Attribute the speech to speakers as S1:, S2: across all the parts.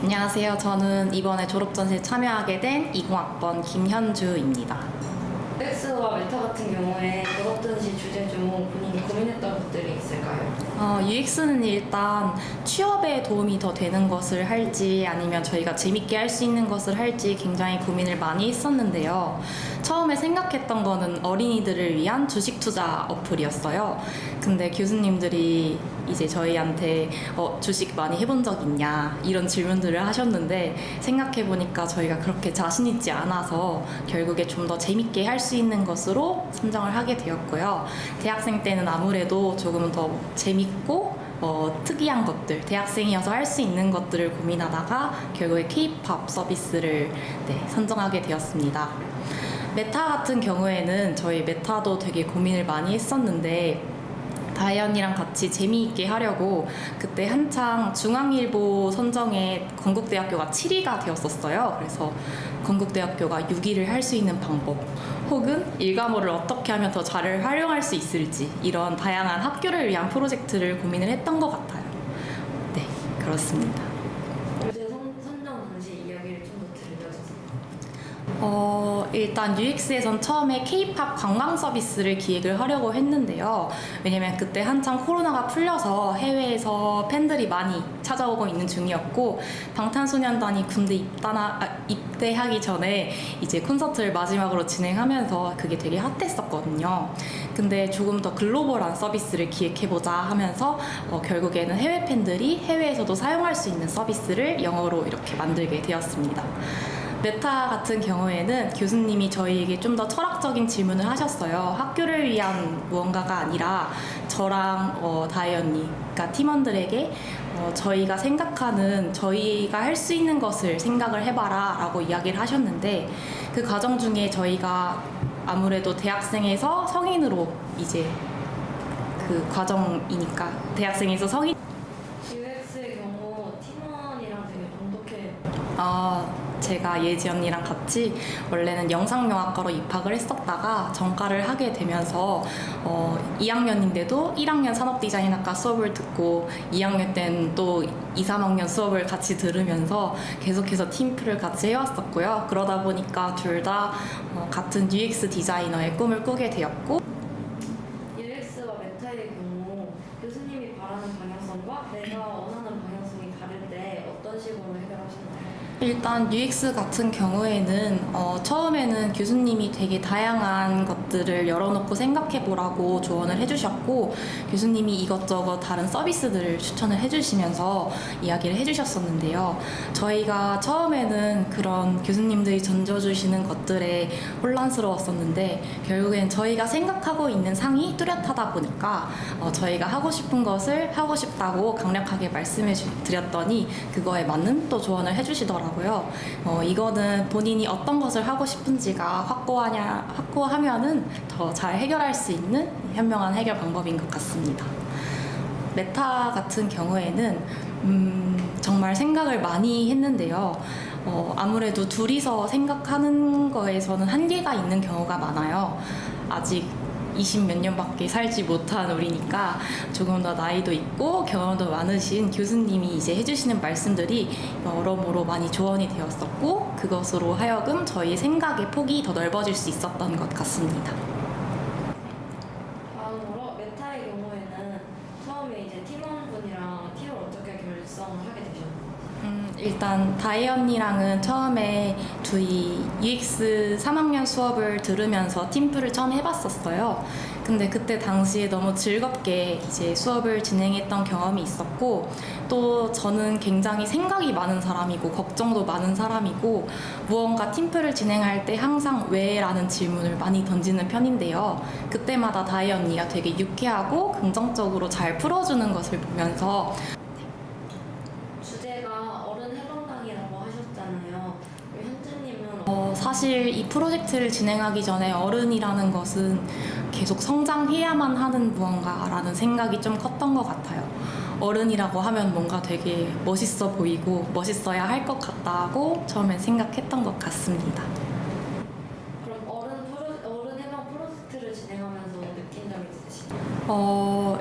S1: 안녕하세요. 저는 이번에 졸업전시에 참여하게 된 20학번 김현주입니다.
S2: UX와 메타 같은 경우에 졸업전시 주제 중 본인이 고민했던 것들이 있을까요?
S1: UX는 일단 취업에 도움이 더 되는 것을 할지 아니면 저희가 재밌게 할 수 있는 것을 할지 굉장히 고민을 많이 했었는데요. 처음에 생각했던 거는 어린이들을 위한 주식 투자 어플이었어요. 근데 교수님들이 이제 저희한테 주식 많이 해본 적 있냐 이런 질문들을 하셨는데 생각해보니까 저희가 그렇게 자신 있지 않아서 결국에 좀 더 재밌게 할 수 있는 것으로 선정을 하게 되었고요. 대학생 때는 아무래도 조금 더 재밌고 특이한 것들, 대학생이어서 할 수 있는 것들을 고민하다가 결국에 K-POP 서비스를 선정하게 되었습니다. 메타 같은 경우에는 저희 메타도 되게 고민을 많이 했었는데 다혜언니랑 같이 재미있게 하려고 그때 한창 중앙일보 선정에 건국대학교가 7위가 되었었어요. 그래서 건국대학교가 6위를 할 수 있는 방법 혹은 일과모를 어떻게 하면 더 잘 활용할 수 있을지 이런 다양한 학교를 위한 프로젝트를 고민을 했던 것 같아요. 네, 그렇습니다.
S2: 주제 선정 당시 이야기를 좀 더 들려주세요.
S1: 일단 UX에선 처음에 K-POP 관광 서비스를 기획을 하려고 했는데요. 왜냐면 그때 한창 코로나가 풀려서 해외에서 팬들이 많이 찾아오고 있는 중이었고 방탄소년단이 군대 입대하기 전에 이제 콘서트를 마지막으로 진행하면서 그게 되게 핫했었거든요. 근데 조금 더 글로벌한 서비스를 기획해보자 하면서 결국에는 해외 팬들이 해외에서도 사용할 수 있는 서비스를 영어로 이렇게 만들게 되었습니다. 메타 같은 경우에는 교수님이 저희에게 좀 더 철학적인 질문을 하셨어요. 학교를 위한 무언가가 아니라 저랑 다혜 언니, 그러니까 팀원들에게 저희가 생각하는 저희가 할 수 있는 것을 생각을 해봐라 라고 이야기를 하셨는데 그 과정 중에 저희가 아무래도 대학생에서 성인으로 이제 그 과정이니까 대학생에서 성인
S2: UX의 경우 팀원이랑 되게 돈독해.
S1: 제가 예지 언니랑 같이 원래는 영상영화과로 입학을 했었다가 전과를 하게 되면서 2학년인데도 1학년 산업디자인학과 수업을 듣고 2학년 때는 또 2, 3학년 수업을 같이 들으면서 계속해서 팀플을 같이 해왔었고요. 그러다 보니까 둘 다 같은 UX 디자이너의 꿈을 꾸게 되었고
S2: UX와 메타의 경우 교수님이 바라는 방향성과 내가 원하는 방향성이 다를 때 어떤 식으로 해결하시나요?
S1: 일단 UX 같은 경우에는 처음에는 교수님이 되게 다양한 것들을 열어놓고 생각해보라고 조언을 해주셨고 교수님이 이것저것 다른 서비스들을 추천을 해주시면서 이야기를 해주셨었는데요. 저희가 처음에는 그런 교수님들이 던져주시는 것들에 혼란스러웠었는데 결국엔 저희가 생각하고 있는 상이 뚜렷하다 보니까 저희가 하고 싶은 것을 하고 싶다고 강력하게 말씀해 드렸더니 그거에 맞는 또 조언을 해주시더라고요. 이거는 본인이 어떤 것을 하고 싶은지가 확고하면은 더 잘 해결할 수 있는 현명한 해결 방법인 것 같습니다. 메타 같은 경우에는 정말 생각을 많이 했는데요. 아무래도 둘이서 생각하는 거에서는 한계가 있는 경우가 많아요. 아직 20 몇 년밖에 살지 못한 우리니까 조금 더 나이도 있고 경험도 많으신 교수님이 이제 해주시는 말씀들이 여러모로 많이 조언이 되었었고 그것으로 하여금 저희의 생각의 폭이 더 넓어질 수 있었던 것 같습니다.
S2: 다음으로 메타의 경우에는 처음에 이제 팀원분이랑 팀을 어떻게 결성을 하게 되셨나요?
S1: 일단 다혜 언니랑은 처음에 둘이 UX 3학년 수업을 들으면서 팀플을 처음 해봤었어요. 근데 그때 당시에 너무 즐겁게 이제 수업을 진행했던 경험이 있었고 또 저는 굉장히 생각이 많은 사람이고 걱정도 많은 사람이고 무언가 팀플을 진행할 때 항상 왜? 라는 질문을 많이 던지는 편인데요. 그때마다 다혜 언니가 되게 유쾌하고 긍정적으로 잘 풀어주는 것을 보면서
S2: 주제가 어른 해방당이라고 하셨잖아요. 현주님은
S1: 사실 이 프로젝트를 진행하기 전에 어른이라는 것은 계속 성장해야만 하는 무언가라는 생각이 좀 컸던 것 같아요. 어른이라고 하면 뭔가 되게 멋있어 보이고 멋있어야 할 것 같다고 처음엔 생각했던 것 같습니다.
S2: 그럼 어른 해방 프로젝트를 진행하면서 느낀 점이 있으신가요?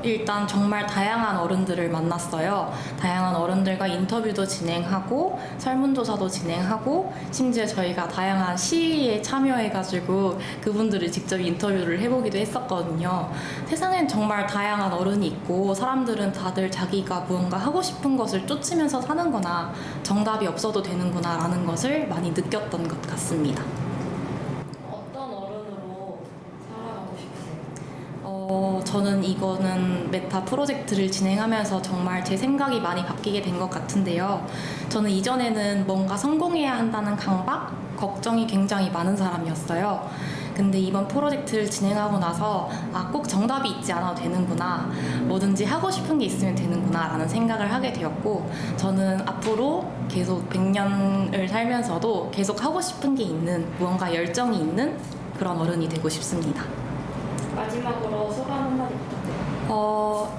S1: 일단 정말 다양한 어른들을 만났어요. 다양한 어른들과 인터뷰도 진행하고 설문조사도 진행하고 심지어 저희가 다양한 시위에 참여해가지고 그분들을 직접 인터뷰를 해보기도 했었거든요. 세상엔 정말 다양한 어른이 있고 사람들은 다들 자기가 무언가 하고 싶은 것을 쫓으면서 사는구나, 정답이 없어도 되는구나 라는 것을 많이 느꼈던 것 같습니다.
S2: 어떤 어른으로 살아가고 싶으세요?
S1: 저는 이거는 메타 프로젝트를 진행하면서 정말 제 생각이 많이 바뀌게 된 것 같은데요. 저는 이전에는 뭔가 성공해야 한다는 강박, 걱정이 굉장히 많은 사람이었어요. 근데 이번 프로젝트를 진행하고 나서 꼭 정답이 있지 않아도 되는구나, 뭐든지 하고 싶은 게 있으면 되는구나 라는 생각을 하게 되었고, 저는 앞으로 계속 100년을 살면서도 계속 하고 싶은 게 있는, 무언가 열정이 있는 그런 어른이 되고 싶습니다.
S2: 마지막으로 소감 한마디 부탁드려요.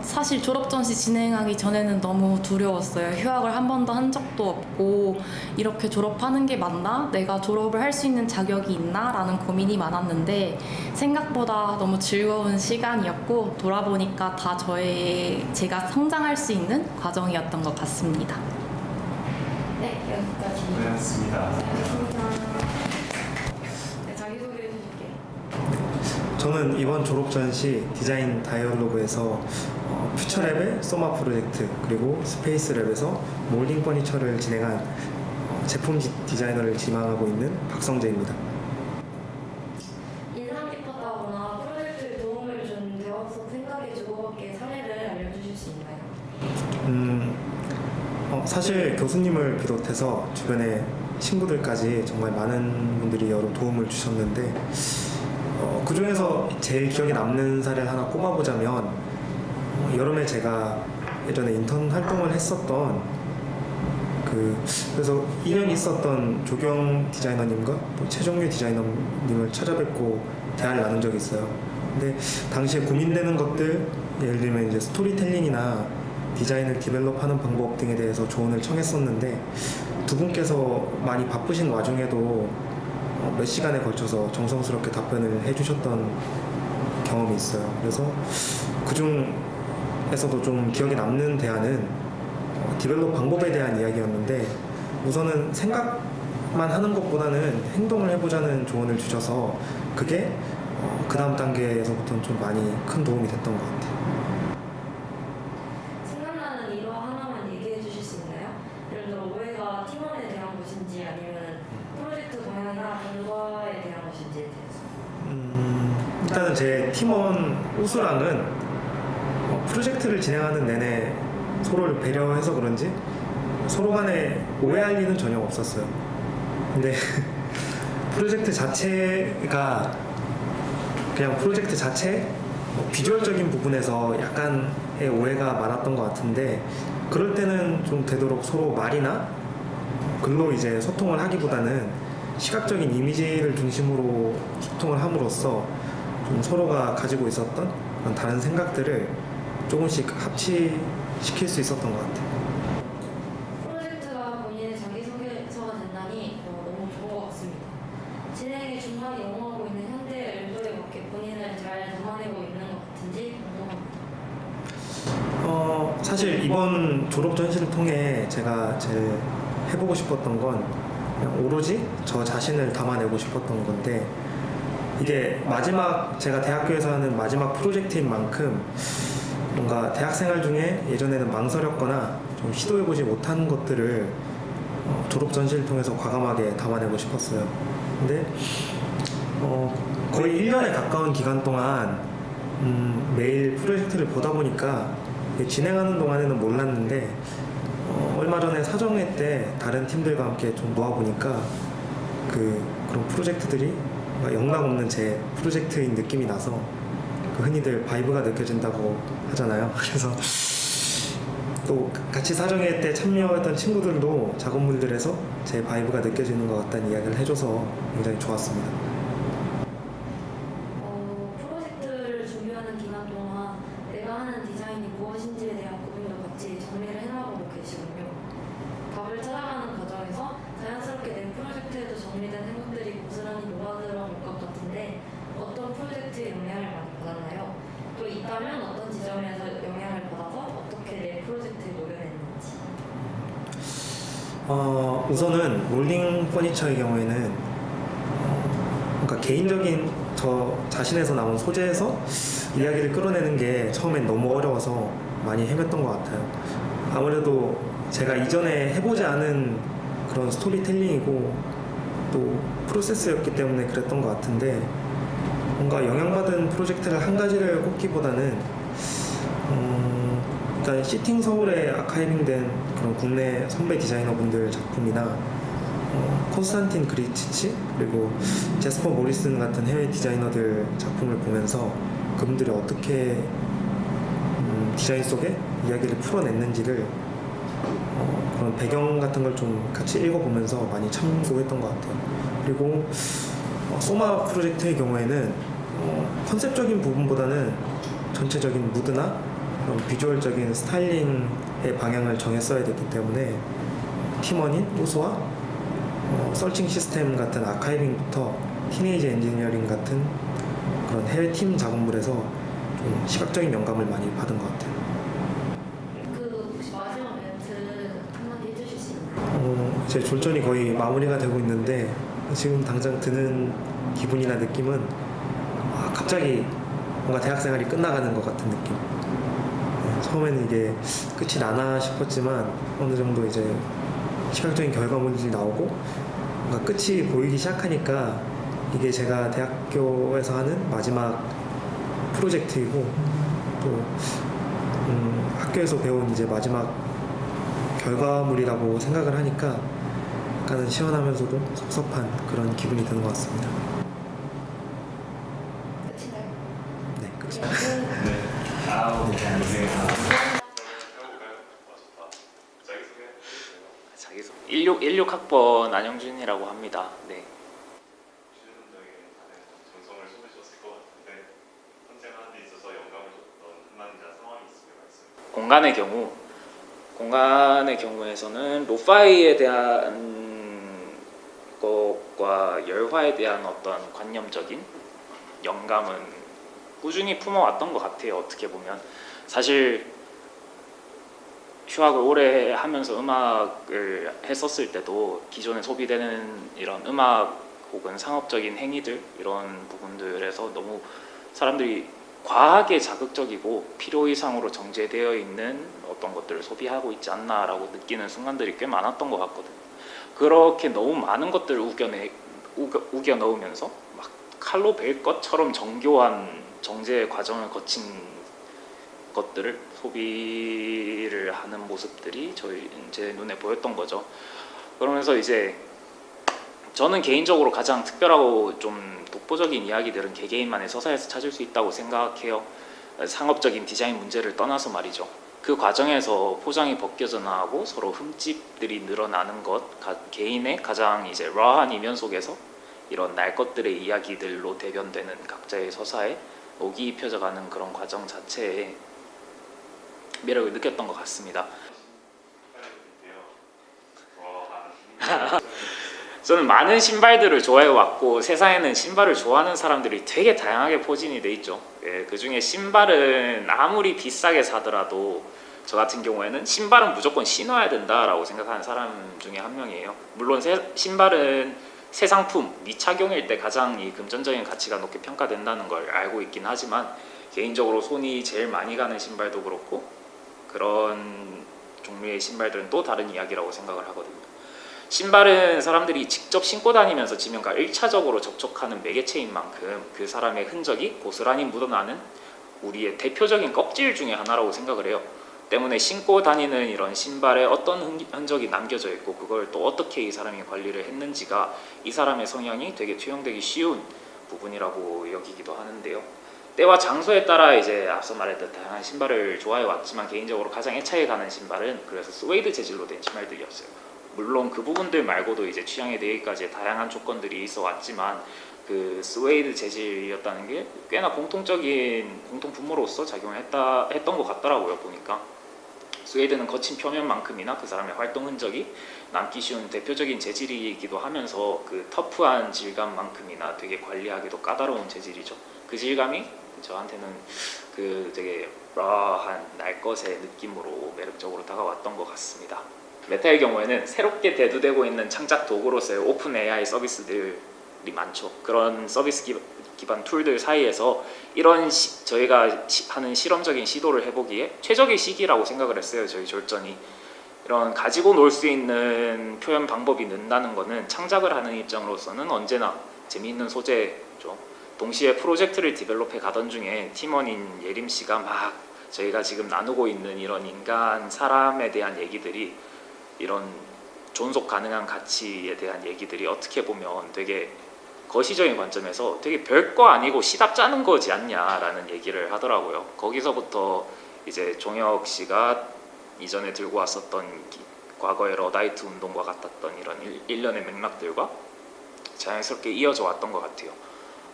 S1: 사실 졸업 전시 진행하기 전에는 너무 두려웠어요. 휴학을 한 번도 한 적도 없고, 이렇게 졸업하는 게 맞나? 내가 졸업을 할 수 있는 자격이 있나? 라는 고민이 많았는데 생각보다 너무 즐거운 시간이었고, 돌아보니까 다 제가 성장할 수 있는 과정이었던 것 같습니다.
S2: 네, 여기까지.
S3: 고맙습니다.
S2: 고맙습니다. 네, 자기소개해 주실게요.
S4: 저는 이번 졸업 전시 디자인 다이얼로그에서 퓨처랩의 소마 프로젝트, 그리고 스페이스랩에서 몰딩 퍼니처를 진행한 제품 디자이너를 지망하고 있는 박성재입니다.
S2: 인상 깊었다거나 프로젝트에 도움을 준 대화 속 생각의 주고받기의 사례를 알려주실 수 있나요?
S4: 사실 교수님을 비롯해서 주변의 친구들까지 정말 많은 분들이 여러 도움을 주셨는데, 그 중에서 제일 기억에 남는 사례를 하나 꼽아보자면, 여름에 제가 예전에 인턴 활동을 했었던 그래서 2년 있었던 조경 디자이너님과 또 최종규 디자이너님을 찾아뵙고 대화를 나눈 적이 있어요. 근데 당시에 고민되는 것들, 예를 들면 이제 스토리텔링이나 디자인을 디벨롭하는 방법 등에 대해서 조언을 청했었는데, 두 분께서 많이 바쁘신 와중에도 몇 시간에 걸쳐서 정성스럽게 답변을 해주셨던 경험이 있어요. 그래서 그 중에서도 좀 기억에 남는 대화는 디벨롭 방법에 대한 이야기였는데, 우선은 생각만 하는 것보다는 행동을 해보자는 조언을 주셔서 그게 그 다음 단계에서부터는 좀 많이 큰 도움이 됐던 것 같아요.
S2: 생각나는 일화 하나만 얘기해 주실 수 있나요? 예를 들어 오해가 팀원에 대한 것인지 아니면 프로젝트 방향이나 결과에 대한 것인지에 대해서.
S4: 일단은 제 팀원 우수랑은 프로젝트를 진행하는 내내 서로를 배려해서 그런지 서로 간에 오해할 일은 전혀 없었어요. 근데 프로젝트 자체가 그냥 프로젝트 자체 비주얼적인 부분에서 약간의 오해가 많았던 것 같은데, 그럴 때는 좀 되도록 서로 말이나 글로 이제 소통을 하기보다는 시각적인 이미지를 중심으로 소통을 함으로써 좀 서로가 가지고 있었던 그런 다른 생각들을 조금씩 합치시킬 수 있었던 것 같아요.
S2: 프로젝트가 본인의 자기소개서가 된다니 너무 좋은 것 같습니다. 진행의 중간에 이용하고 있는 현대의 일도에 맞게 본인을 잘 담아내고 있는 것 같은지 궁금합니다.
S4: 사실 이번 졸업 전시를 통해 제가 제일 해보고 싶었던 건 그냥 오로지 저 자신을 담아내고 싶었던 건데, 이게 제가 대학교에서 하는 마지막 프로젝트인 만큼 뭔가 대학생활 중에 예전에는 망설였거나 좀 시도해보지 못한 것들을 졸업 전시를 통해서 과감하게 담아내고 싶었어요. 근데 거의 1년에 가까운 기간 동안 매일 프로젝트를 보다 보니까 진행하는 동안에는 몰랐는데, 얼마 전에 사정회 때 다른 팀들과 함께 좀 모아보니까 그런 프로젝트들이 영락없는 제 프로젝트인 느낌이 나서, 흔히들 바이브가 느껴진다고 하잖아요. 그래서 또 같이 사정회 때 참여했던 친구들도 작업물들에서 제 바이브가 느껴지는 것 같다는 이야기를 해줘서 굉장히 좋았습니다.
S2: 프로젝트를 준비하는 기간 동안 내가 하는 디자인이 무엇인지에 대한 고민도 같이 정리를 해나가고 계시군요. 답을 찾아가는 과정에서 자연스럽게 내 프로젝트에도 정리된 생각들이 고스란히 녹아들어 올 것 같은데, 어떤 프로젝트의 영향을 많이 받았나요? 또 있다면 어떤
S4: 우선은 롤링 퍼니처의 경우에는 그러니까 개인적인 저 자신에서 나온 소재에서 이야기를 끌어내는 게 처음엔 너무 어려워서 많이 헤맸던 것 같아요. 아무래도 제가 이전에 해보지 않은 그런 스토리텔링이고 또 프로세스였기 때문에 그랬던 것 같은데, 뭔가 영향받은 프로젝트를 한 가지를 꼽기보다는 일단 시팅 서울에 아카이빙된 그런 국내 선배 디자이너분들 작품이나 콘스탄틴 그리치치 그리고 제스퍼 모리슨 같은 해외 디자이너들 작품을 보면서 그분들이 어떻게 디자인 속에 이야기를 풀어냈는지를 그런 배경 같은 걸 좀 같이 읽어보면서 많이 참고했던 것 같아요. 그리고 소마 프로젝트의 경우에는 컨셉적인 부분보다는 전체적인 무드나 그런 비주얼적인 스타일링의 방향을 정했어야 됐기 때문에 팀원인 우수와 서칭 시스템 같은 아카이빙부터 티네이지 엔지니어링 같은 그런 해외 팀 작업물에서 좀 시각적인 영감을 많이 받은 것 같아요.
S2: 그 혹시 마지막 멘트 한마디 해주실 수 있나요?
S4: 제 졸전이 거의 마무리가 되고 있는데 지금 당장 드는 기분이나 느낌은 갑자기 뭔가 대학생활이 끝나가는 것 같은 느낌. 처음에는 이게 끝이 나나 싶었지만 어느 정도 이제 시각적인 결과물들이 나오고 뭔가 끝이 보이기 시작하니까 이게 제가 대학교에서 하는 마지막 프로젝트이고 또 학교에서 배운 이제 마지막 결과물이라고 생각을 하니까 약간은 시원하면서도 섭섭한 그런 기분이 드는 것 같습니다.
S2: 끝인가요?
S4: 네, 그렇죠.
S3: 네.
S5: 자기소개. 16학번 안영준이라고 합니다. 네.
S3: 취준분들에게 다들 정성을 쏟으셨을 것 같은데 선택하는 데 있어서 영감을 줬던 한마디나 상황이 있으면 말씀.
S5: 공간의 경우에서는 로파이에 대한 것과 열화에 대한 어떤 관념적인 영감은 꾸준히 품어왔던 것 같아요. 어떻게 보면 사실 휴학을 오래 하면서 음악을 했었을 때도 기존에 소비되는 이런 음악 혹은 상업적인 행위들 이런 부분들에서 너무 사람들이 과하게 자극적이고 필요 이상으로 정제되어 있는 어떤 것들을 소비하고 있지 않나라고 느끼는 순간들이 꽤 많았던 것 같거든요. 그렇게 너무 많은 것들을 우겨 넣으면서 막 칼로 벨 것처럼 정교한 정제 과정을 거친 것들을 소비를 하는 모습들이 제 눈에 보였던 거죠. 그러면서 이제 저는 개인적으로 가장 특별하고 좀 독보적인 이야기들은 개개인만의 서사에서 찾을 수 있다고 생각해요. 상업적인 디자인 문제를 떠나서 말이죠. 그 과정에서 포장이 벗겨져 나가고 서로 흠집들이 늘어나는 것, 개인의 가장 이제 라한 이면 속에서 이런 날 것들의 이야기들로 대변되는 각자의 서사에 녹이 입혀져가는 그런 과정 자체에 매력을 느꼈던 것 같습니다. 저는 많은 신발들을 좋아해왔고 세상에는 신발을 좋아하는 사람들이 되게 다양하게 포진이 돼 있죠. 그 중에 신발은 아무리 비싸게 사더라도 저 같은 경우에는 신발은 무조건 신어야 된다라고 생각하는 사람 중에 한 명이에요. 물론 신발은 새 상품, 미착용일 때 가장 이 금전적인 가치가 높게 평가된다는 걸 알고 있긴 하지만 개인적으로 손이 제일 많이 가는 신발도 그렇고 그런 종류의 신발들은 또 다른 이야기라고 생각을 하거든요. 신발은 사람들이 직접 신고 다니면서 지면과 1차적으로 접촉하는 매개체인 만큼 그 사람의 흔적이 고스란히 묻어나는 우리의 대표적인 껍질 중에 하나라고 생각을 해요. 때문에 신고 다니는 이런 신발에 어떤 흔적이 남겨져 있고 그걸 또 어떻게 이 사람이 관리를 했는지가 이 사람의 성향이 되게 투영되기 쉬운 부분이라고 여기기도 하는데요. 때와 장소에 따라 이제 앞서 말했던 다양한 신발을 좋아해 왔지만 개인적으로 가장 애착이 가는 신발은 그래서 스웨이드 재질로 된 신발들이었어요. 물론 그 부분들 말고도 이제 취향에 대해까지 다양한 조건들이 있어 왔지만 그 스웨이드 재질이었다는 게 꽤나 공통 분모로서 작용했던 것 같더라고요. 보니까 스웨이드는 거친 표면만큼이나 그 사람의 활동 흔적이 남기 쉬운 대표적인 재질이기도 하면서 그 터프한 질감만큼이나 되게 관리하기도 까다로운 재질이죠. 그 질감이 저한테는 그 되게 라한 날 것의 느낌으로 매력적으로 다가왔던 것 같습니다. 메타의 경우에는 새롭게 대두되고 있는 창작 도구로서의 오픈 AI 서비스들이 많죠. 그런 서비스 기반 툴들 사이에서 이런 저희가 하는 실험적인 시도를 해보기에 최적의 시기라고 생각을 했어요. 저희 졸전이 이런 가지고 놀 수 있는 표현 방법이 는다는 거는 창작을 하는 입장으로서는 언제나 재미있는 소재죠. 동시에 프로젝트를 디벨롭해 가던 중에 팀원인 예림 씨가 막 저희가 지금 나누고 있는 이런 인간 사람에 대한 얘기들이, 이런 존속 가능한 가치에 대한 얘기들이 어떻게 보면 되게 거시적인 관점에서 되게 별거 아니고 시답 짜는 거지 않냐라는 얘기를 하더라고요. 거기서부터 이제 종혁 씨가 이전에 들고 왔었던 과거의 러다이트 운동과 같았던 이런 일련의 맥락들과 자연스럽게 이어져 왔던 것 같아요.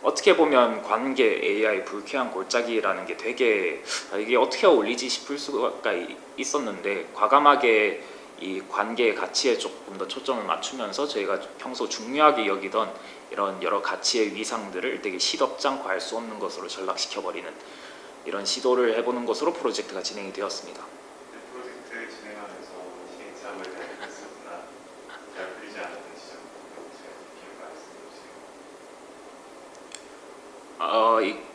S5: 어떻게 보면 관계 AI 불쾌한 골짜기라는 게 되게 이게 어떻게 어울리지 싶을 수가 있었는데, 과감하게 이 관계의 가치에 조금 더 초점을 맞추면서 저희가 평소 중요하게 여기던 이런 여러 가치의 위상들을 되게 시덥지 않고 알 수 없는 것으로 전락시켜버리는 이런 시도를 해보는 것으로 프로젝트가 진행이 되었습니다.
S3: 프로젝트를 진행하면서 시행착오에 대한 패스나 잘 풀리지 않았던 지점 혹시 말씀해 주세요.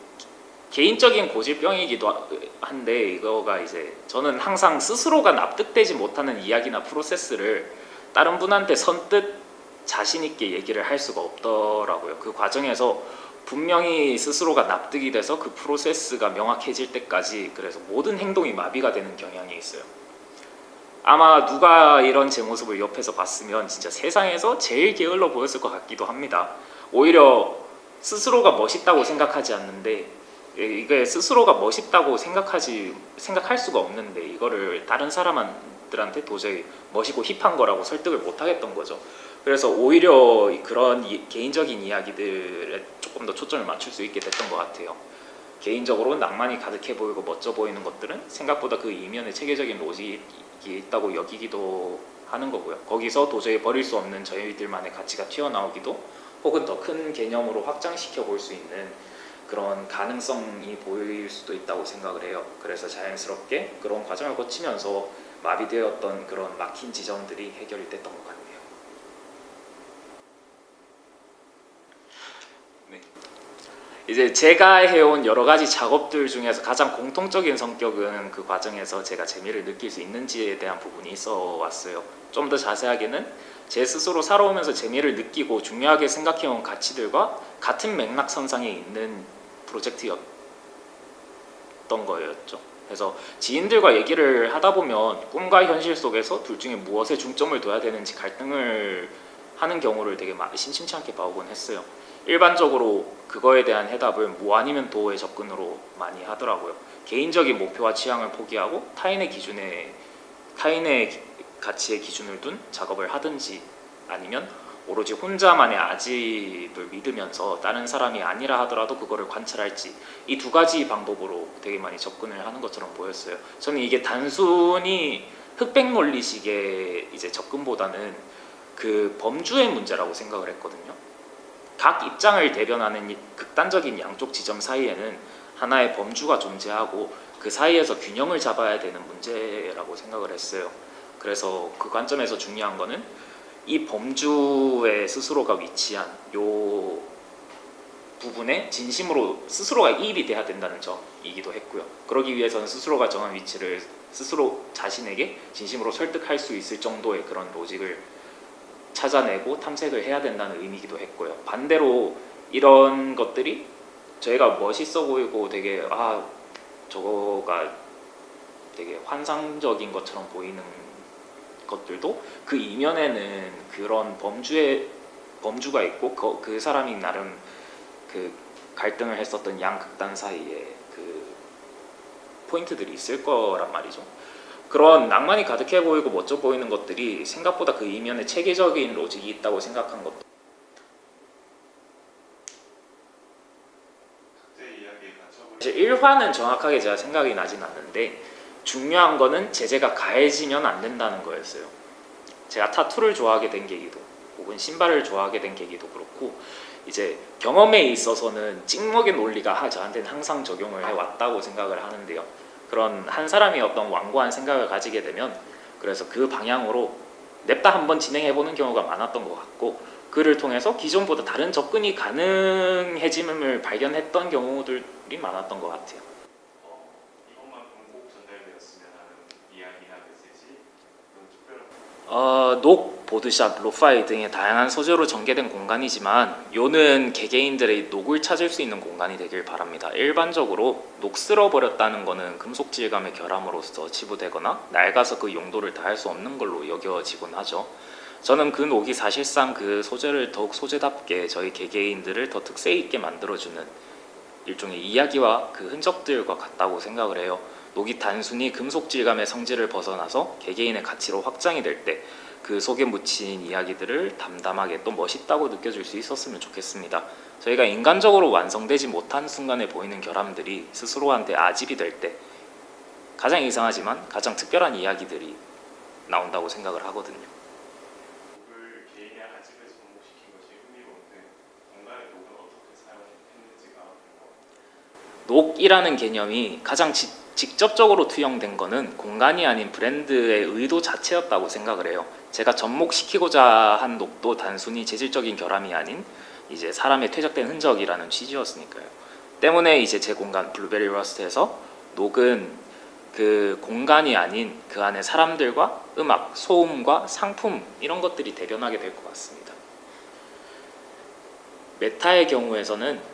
S5: 개인적인 고질병이기도 한데, 이거가 이제 저는 항상 스스로가 납득되지 못하는 이야기나 프로세스를 다른 분한테 선뜻 자신 있게 얘기를 할 수가 없더라고요. 그 과정에서 분명히 스스로가 납득이 돼서 그 프로세스가 명확해질 때까지, 그래서 모든 행동이 마비가 되는 경향이 있어요. 아마 누가 이런 제 모습을 옆에서 봤으면 진짜 세상에서 제일 게을러 보였을 것 같기도 합니다. 오히려 스스로가 멋있다고 생각하지 않는데, 이게 스스로가 멋있다고 생각할 수가 없는데 이거를 다른 사람들한테 도저히 멋있고 힙한 거라고 설득을 못 하겠던 거죠. 그래서 오히려 그런 개인적인 이야기들에 조금 더 초점을 맞출 수 있게 됐던 것 같아요. 개인적으로 낭만이 가득해 보이고 멋져 보이는 것들은 생각보다 그 이면에 체계적인 로직이 있다고 여기기도 하는 거고요. 거기서 도저히 버릴 수 없는 저희들만의 가치가 튀어나오기도, 혹은 더 큰 개념으로 확장시켜 볼 수 있는 그런 가능성이 보일 수도 있다고 생각을 해요. 그래서 자연스럽게 그런 과정을 거치면서 마비되었던 그런 막힌 지점들이 해결이 됐던 것 같네요. 네. 이제 제가 해온 여러 가지 작업들 중에서 가장 공통적인 성격은 그 과정에서 제가 재미를 느낄 수 있는지에 대한 부분이 있어 왔어요. 좀 더 자세하게는 제 스스로 살아오면서 재미를 느끼고 중요하게 생각해온 가치들과 같은 맥락선상에 있는 프로젝트였던 거였죠. 그래서 지인들과 얘기를 하다 보면 꿈과 현실 속에서 둘 중에 무엇에 중점을 둬야 되는지 갈등을 하는 경우를 되게 심심치 않게 봐오곤 했어요. 일반적으로 그거에 대한 해답을 뭐 아니면 도의 접근으로 많이 하더라고요. 개인적인 목표와 취향을 포기하고 타인의 가치의 기준을 둔 작업을 하든지, 아니면 오로지 혼자만의 아집을 믿으면서 다른 사람이 아니라 하더라도 그거를 관찰할지, 이 두 가지 방법으로 되게 많이 접근을 하는 것처럼 보였어요. 저는 이게 단순히 흑백 논리식의 이제 접근보다는 그 범주의 문제라고 생각을 했거든요. 각 입장을 대변하는 이 극단적인 양쪽 지점 사이에는 하나의 범주가 존재하고 그 사이에서 균형을 잡아야 되는 문제라고 생각을 했어요. 그래서 그 관점에서 중요한 거는 이 범주에 스스로가 위치한 요 부분에 진심으로 스스로가 이입이 돼야 된다는 점이기도 했고요. 그러기 위해서는 스스로가 정한 위치를 스스로 자신에게 진심으로 설득할 수 있을 정도의 그런 로직을 찾아내고 탐색을 해야 된다는 의미이기도 했고요. 반대로 이런 것들이 저희가 멋있어 보이고 되게 저거가 되게 환상적인 것처럼 보이는 것들도 그 이면에는 그런 범주가 있고 그 사람이 나름 그 갈등을 했었던 양극단 사이에 그 포인트들이 있을 거란 말이죠. 그런 낭만이 가득해 보이고 멋져 보이는 것들이 생각보다 그 이면에 체계적인 로직이 있다고 생각한 것도. 사실 1화는 정확하게 제가 생각이 나진 않는데, 중요한 거는 제재가 가해지면 안 된다는 거였어요. 제가 타투를 좋아하게 된 계기도, 혹은 신발을 좋아하게 된 계기도 그렇고, 이제 경험에 있어서는 찍먹의 논리가 저한테는 항상 적용을 해왔다고 생각을 하는데요. 그런 한 사람이 어떤 완고한 생각을 가지게 되면, 그래서 그 방향으로 냅다 한번 진행해보는 경우가 많았던 것 같고, 그를 통해서 기존보다 다른 접근이 가능해짐을 발견했던 경우들이 많았던 것 같아요.
S3: 이것만큼 꼭 전달되었으면 하는 이야기나 메시지 그런 특별한
S5: 녹, 보드샵, 로파이 등의 다양한 소재로 전개된 공간이지만 요는 개개인들의 녹을 찾을 수 있는 공간이 되길 바랍니다. 일반적으로 녹 쓸어버렸다는 것은 금속 질감의 결함으로써 치부되거나 낡아서 그 용도를 다할 수 없는 걸로 여겨지곤 하죠. 저는 그 녹이 사실상 그 소재를 더욱 소재답게 저희 개개인들을 더 특색 있게 만들어주는 일종의 이야기와 그 흔적들과 같다고 생각을 해요. 녹이 단순히 금속 질감의 성질을 벗어나서 개개인의 가치로 확장이 될 때 그 속에 묻힌 이야기들을 담담하게 또 멋있다고 느껴질 수 있었으면 좋겠습니다. 저희가 인간적으로 완성되지 못한 순간에 보이는 결함들이 스스로한테 아집이 될 때 가장 이상하지만 가장 특별한 이야기들이 나온다고 생각을 하거든요.
S3: 녹을 개인의 아집에 접목시킨 것이 흥미로운데 공간의 녹은 어떻게 사용했는지가 궁금합니다.
S5: 녹이라는 개념이 가장 직접적으로 투영된 거는 공간이 아닌 브랜드의 의도 자체였다고 생각을 해요. 제가 접목시키고자 한 녹도 단순히 재질적인 결함이 아닌 이제 사람의 퇴적된 흔적이라는 취지였으니까요. 때문에 이제 제 공간 블루베리 러스트에서 녹은 그 공간이 아닌 그 안에 사람들과 음악, 소음과 상품 이런 것들이 대변하게 될 것 같습니다. 메타의 경우에서는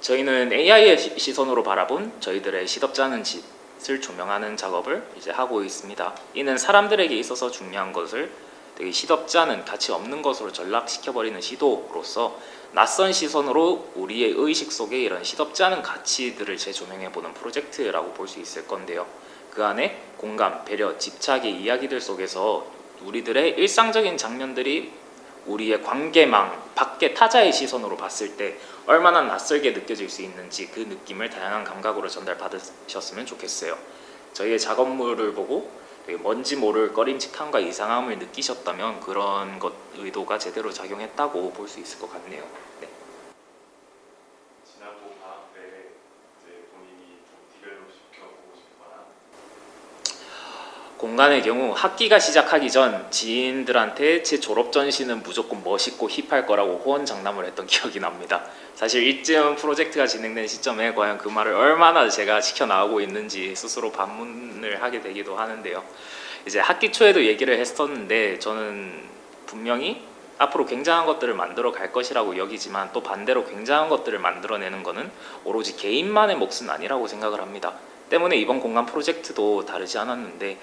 S5: 저희는 AI의 시선으로 바라본 저희들의 시덥지 않은 짓을 조명하는 작업을 이제 하고 있습니다. 이는 사람들에게 있어서 중요한 것을 되게 시덥지 않은 가치 없는 것으로 전락시켜버리는 시도로서 낯선 시선으로 우리의 의식 속에 이런 시덥지 않은 가치들을 재조명해보는 프로젝트라고 볼 수 있을 건데요. 그 안에 공감, 배려, 집착의 이야기들 속에서 우리들의 일상적인 장면들이 우리의 관계망, 밖의 타자의 시선으로 봤을 때 얼마나 낯설게 느껴질 수 있는지 그 느낌을 다양한 감각으로 전달받으셨으면 좋겠어요. 저희의 작업물을 보고 되게 뭔지 모를 꺼림칙함과 이상함을 느끼셨다면 그런 것 의도가 제대로 작용했다고 볼 수 있을 것 같네요. 네.
S3: 지난번 방학 때 이제 본인이 좀 디벨롭 시켜보고 싶거나
S5: 공간의 경우 학기가 시작하기 전 지인들한테 제 졸업 전시는 무조건 멋있고 힙할 거라고 호언장담을 했던 기억이 납니다. 사실 이쯤 프로젝트가 진행된 시점에 과연 그 말을 얼마나 제가 지켜나가고 있는지 스스로 반문을 하게 되기도 하는데요. 이제 학기 초에도 얘기를 했었는데 저는 분명히 앞으로 굉장한 것들을 만들어 갈 것이라고 여기지만 또 반대로 굉장한 것들을 만들어내는 것은 오로지 개인만의 몫은 아니라고 생각을 합니다. 때문에 이번 공간 프로젝트도 다르지 않았는데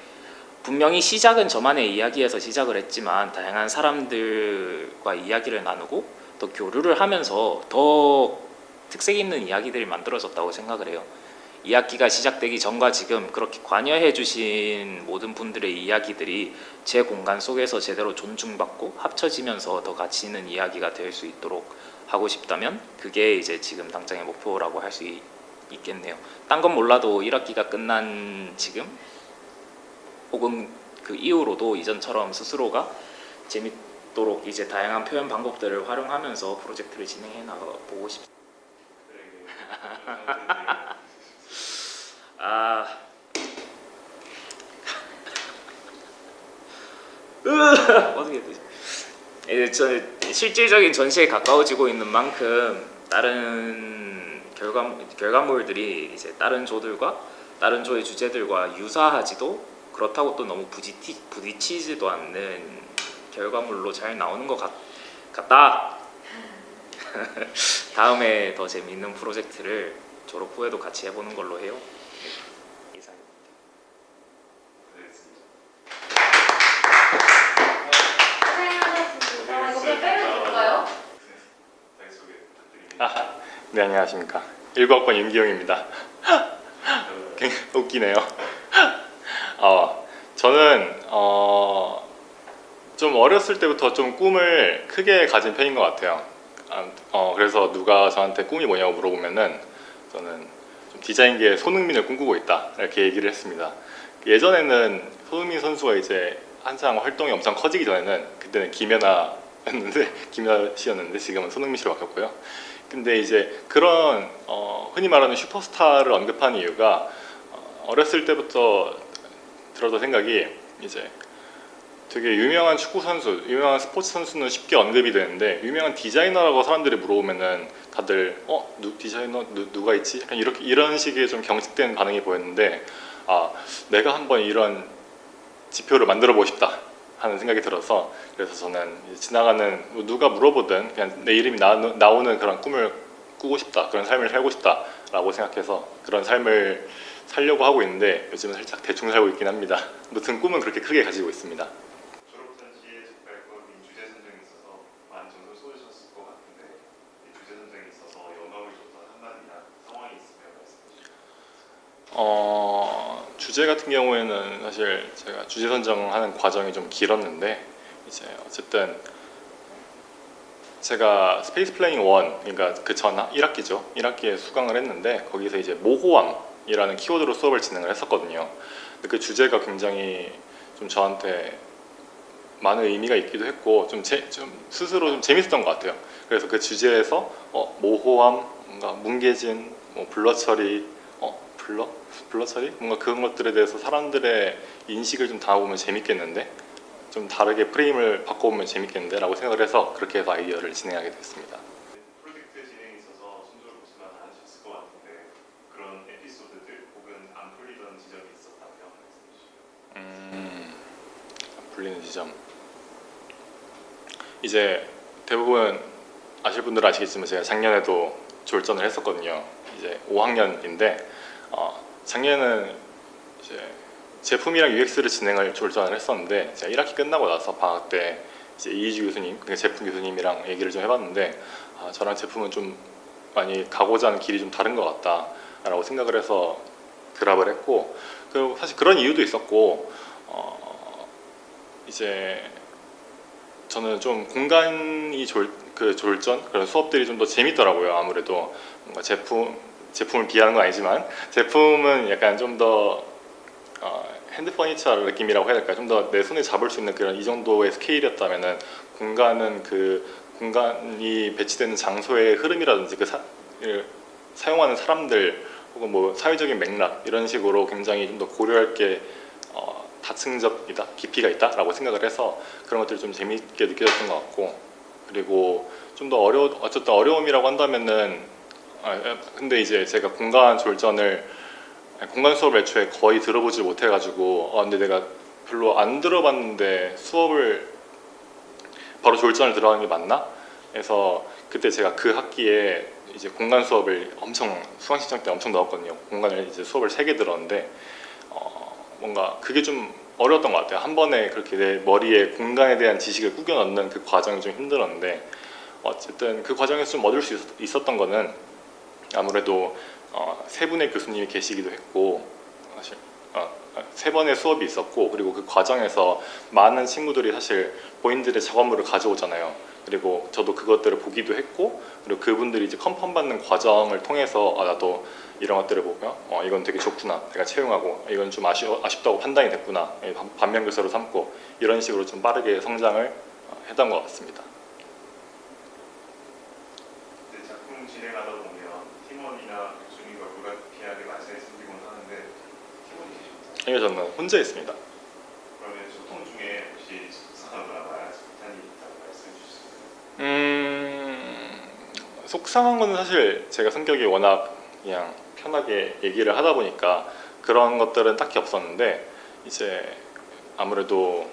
S5: 분명히 시작은 저만의 이야기에서 시작을 했지만 다양한 사람들과 이야기를 나누고 또 교류를 하면서 더 특색 있는 이야기들이 만들어졌다고 생각을 해요. 이 학기가 시작되기 전과 지금 그렇게 관여해 주신 모든 분들의 이야기들이 제 공간 속에서 제대로 존중받고 합쳐지면서 더 가치 있는 이야기가 될 수 있도록 하고 싶다면 그게 이제 지금 당장의 목표라고 할 수 있겠네요. 딴 건 몰라도 1학기가 끝난 지금 혹은 그 이후로도 이전처럼 스스로가 재밌도록 이제 다양한 표현 방법들을 활용하면서 프로젝트를 진행해 나가보고 싶습니다. 어떻게 되지? 저 실질적인 전시에 가까워지고 있는 만큼 다른 결과물들이 이제 다른 조들과 다른 조의 주제들과 유사하지도 그렇다고 또 너무 부딪히지도 않는 결과물로 잘 나오는 것 같다. 다음에 더 재미있는 프로젝트를 졸업 후에도 같이 해보는 걸로 해요. 네, 이상입니다.
S2: 고생하셨습니다. 이거 그냥 빼면
S3: 자기소개 부탁드립니다.
S6: 네, 안녕하십니까. 19학번 윤기영입니다. 웃기네요. 저는 좀 어렸을 때부터 좀 꿈을 크게 가진 편인 것 같아요. 그래서 누가 저한테 꿈이 뭐냐고 물어보면은 저는 좀 디자인계의 손흥민을 꿈꾸고 있다 이렇게 얘기를 했습니다. 예전에는 손흥민 선수가 이제 한창 활동이 엄청 커지기 전에는 그때는 김연아 씨였는데 지금은 손흥민 씨로 바뀌었고요. 근데 이제 그런 흔히 말하는 슈퍼스타를 언급하는 이유가 어렸을 때부터 들었던 생각이 이제 되게 유명한 축구 선수, 유명한 스포츠 선수는 쉽게 언급이 되는데 유명한 디자이너라고 사람들이 물어보면은 다들 디자이너 누가 있지? 약간 이런 식의 좀 경직된 반응이 보였는데 내가 한번 이런 지표를 만들어 보고 싶다 하는 생각이 들어서 그래서 저는 지나가는 누가 물어보든 그냥 내 이름이 나오는 그런 꿈을 꾸고 싶다, 그런 삶을 살고 싶다라고 생각해서 그런 삶을 살려고 하고 있는데 요즘은 살짝 대충 살고 있긴 합니다. 무튼 꿈은 그렇게 크게 가지고 있습니다.
S3: 졸업 전시에 접할건 주제 선정에 있어서 많은 정성을 쏟으셨을 것 같은데 이 주제 선정에 있어서 영감을 줬던 한마디나 상황이 있으면 말씀해 주시죠.
S6: 주제 같은 경우에는 사실 제가 주제 선정하는 과정이 좀 길었는데 이제 어쨌든 제가 스페이스 플래닝 1, 그러니까 그 전 1학기죠. 1학기에 수강을 했는데 거기서 이제 모호함이라는 키워드로 수업을 진행을 했었거든요. 근데 그 주제가 굉장히 좀 저한테 많은 의미가 있기도 했고 좀 스스로 좀 재밌었던 것 같아요. 그래서 그 주제에서 모호함, 뭔가 뭉개진, 블러 처리, 블러 처리? 뭔가 그런 것들에 대해서 사람들의 인식을 좀 담아보면 재밌겠는데 좀 다르게 프레임을 바꿔보면 재밌겠는데 라고 생각을 해서 그렇게 해서 아이디어를 진행하게 됐습니다.
S3: 프로젝트 진행에 있어서 순조롭지만 않으셨을 것 같은데 그런 에피소드들 혹은 안 풀리던 지점이 있었다면 말씀해 주시죠.
S6: 안 풀리는 지점. 이제 대부분 아실 분들은 아시겠지만 제가 작년에도 졸전을 했었거든요. 이제 5학년인데 작년에는 이제 제품이랑 UX를 진행을 졸전을 했었는데 제가 1학기 끝나고 나서 방학 때 이제 이희주 교수님, 그러니까 제품 교수님이랑 얘기를 좀 해봤는데 저랑 제품은 좀 많이 가고자 하는 길이 좀 다른 것 같다라고 생각을 해서 드랍을 했고 그리고 사실 그런 이유도 있었고 이제 저는 좀 공간이 졸전 그런 수업들이 좀 더 재밌더라고요. 아무래도 뭔가 제품을 비하하는 건 아니지만 제품은 약간 좀 더 핸드 퍼니처 느낌이라고 해야 될까요? 좀 더 내 손에 잡을 수 있는 그런 이 정도의 스케일이었다면은 공간은 그 공간이 배치되는 장소의 흐름이라든지 사용하는 사람들 혹은 뭐 사회적인 맥락 이런 식으로 굉장히 좀 더 고려할 게 다층적이다, 깊이가 있다라고 생각을 해서 그런 것들이 좀 재미있게 느껴졌던 것 같고 그리고 좀 더 어쨌든 어려움이라고 한다면은 근데 이제 제가 공간 수업을 애초에 거의 들어보지 못해가지고 근데 내가 별로 안 들어봤는데 수업을 바로 졸전을 들어가는 게 맞나? 해서 그때 제가 그 학기에 이제 공간 수업을 수강 신청 때 엄청 넣었거든요. 공간을 이제 수업을 3개 들었는데 뭔가 그게 좀 어려웠던 것 같아요. 한 번에 그렇게 내 머리에 공간에 대한 지식을 꾸겨 넣는 그 과정이 좀 힘들었는데 어쨌든 그 과정에서 좀 얻을 수 있었던 거는 아무래도 3분의 교수님이 계시기도 했고 사실 3번의 수업이 있었고 그리고 그 과정에서 많은 친구들이 사실 본인들의 작업물을 가져오잖아요. 그리고 저도 그것들을 보기도 했고 그리고 그분들이 이제 컨펌 받는 과정을 통해서 나도 이런 것들을 보면 이건 되게 좋구나, 내가 채용하고 이건 좀 아쉽다고 판단이 됐구나, 반면 교사로 삼고 이런 식으로 좀 빠르게 성장을 했던 것 같습니다.
S3: 이제 작품 진행하다 보면 팀원이나 교수님과 불가피하게 말씀이 생기곤 하는데 팀원이 계십니까?
S6: 아니요, 저는 혼자 있습니다.
S3: 그러면 소통 중에 혹시 속상하거나 말하지 못한 일이 있다고 말씀해 주실 수 있나요?
S6: 속상한 건 사실 제가 성격이 워낙 그냥 편하게 얘기를 하다 보니까 그런 것들은 딱히 없었는데 이제 아무래도